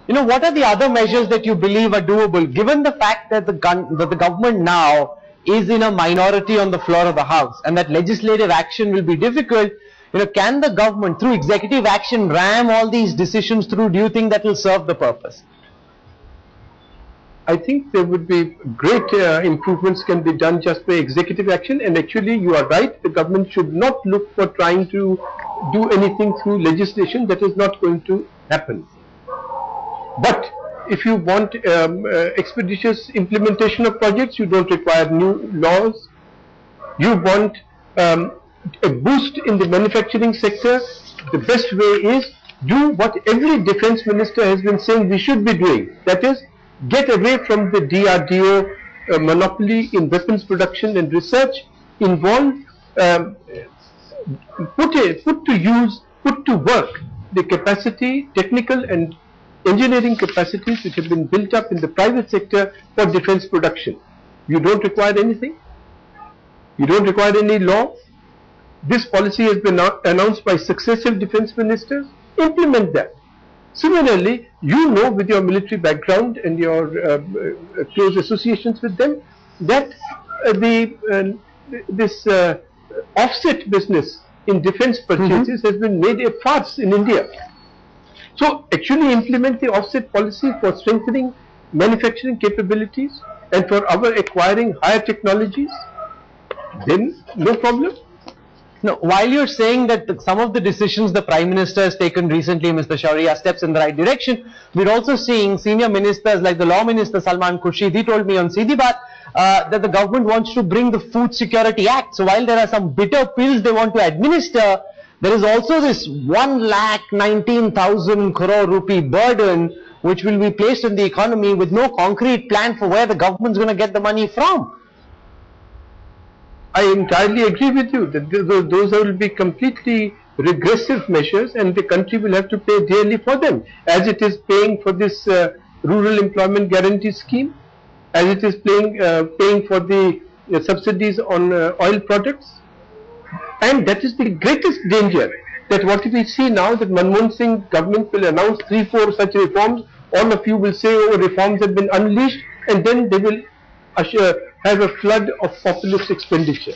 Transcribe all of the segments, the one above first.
what are the other measures that you believe are doable, given the fact that the government now is in a minority on the floor of the House and that legislative action will be difficult? Can the government, through executive action, ram all these decisions through? Do you think that will serve the purpose? I think there would be great improvements can be done just by executive action, and actually you are right, the government should not look for trying to do anything through legislation. That is not going to happen. But if you want expeditious implementation of projects, you don't require new laws. You want a boost in the manufacturing sector. The best way is do what every defense minister has been saying we should be doing. That is, get away from the DRDO monopoly in weapons production and research. Involve, put to work the capacity, technical and engineering capacities which have been built up in the private sector for defense production. You don't require anything. You don't require any law. This policy has been announced by successive defense ministers. Implement that. Similarly, with your military background and your close associations with them, that this offset business in defense purchases has been made a farce in India. So actually implement the offset policy for strengthening manufacturing capabilities and for our acquiring higher technologies, then no problem. Now, while you're saying that some of the decisions the Prime Minister has taken recently, Mr. Shaurya, steps in the right direction, we're also seeing senior ministers like the Law Minister Salman Khurshid. He told me on Seedhi Baat that the government wants to bring the Food Security Act. So while there are some bitter pills they want to administer, there is also this 1,19,000 crore rupee burden which will be placed in the economy with no concrete plan for where the government is going to get the money from. I entirely agree with you that those will be completely regressive measures, and the country will have to pay dearly for them, as it is paying for this rural employment guarantee scheme, as it is paying for the subsidies on oil products. And that is the greatest danger, that what we see now, that Manmohan Singh government will announce 3-4 such reforms, all of you will say, oh, reforms have been unleashed, and then they will have a flood of populist expenditure.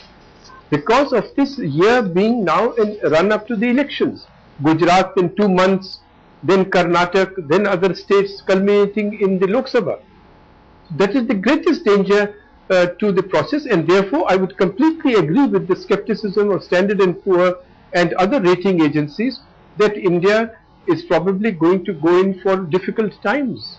Because of this year being now in run up to the elections, Gujarat in 2 months, then Karnataka, then other states culminating in the Lok Sabha. That is the greatest danger to the process, and therefore I would completely agree with the skepticism of Standard & Poor and other rating agencies that India is probably going to go in for difficult times.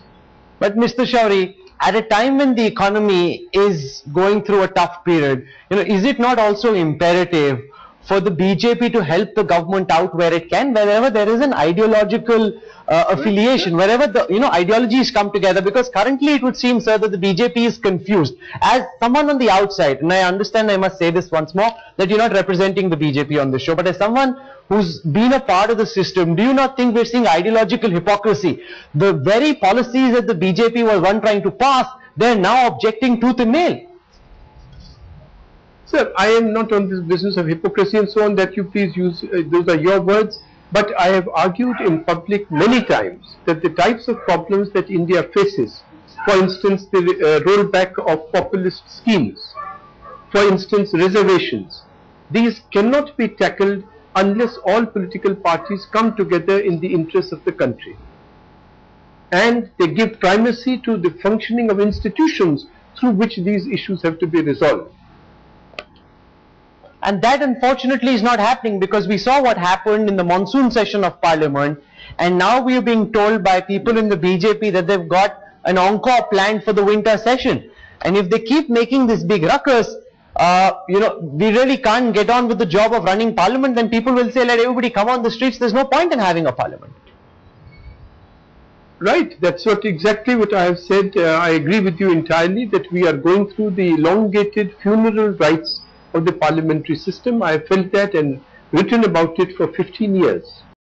But Mr. Shourie, at a time when the economy is going through a tough period, is it not also imperative for the BJP to help the government out where it can, wherever there is an ideological affiliation, wherever the ideologies come together? Because currently it would seem, sir, that the BJP is confused. As someone on the outside, and I understand, I must say this once more, that you're not representing the BJP on this show, but as someone who's been a part of the system, do you not think we're seeing ideological hypocrisy? The very policies that the BJP was trying to pass, they're now objecting tooth and nail. Sir, I am not on this business of hypocrisy and so on that you please use, those are your words, but I have argued in public many times that the types of problems that India faces, for instance the rollback of populist schemes, for instance reservations, these cannot be tackled unless all political parties come together in the interests of the country. And they give primacy to the functioning of institutions through which these issues have to be resolved. And that unfortunately is not happening, because we saw what happened in the monsoon session of Parliament, and now we are being told by people in the BJP that they've got an encore planned for the winter session. And if they keep making this big ruckus, we really can't get on with the job of running Parliament. Then people will say, let everybody come on the streets, there's no point in having a Parliament. Right, that's exactly what I have said. I agree with you entirely that we are going through the elongated funeral rites of the parliamentary system. I have felt that and written about it for 15 years.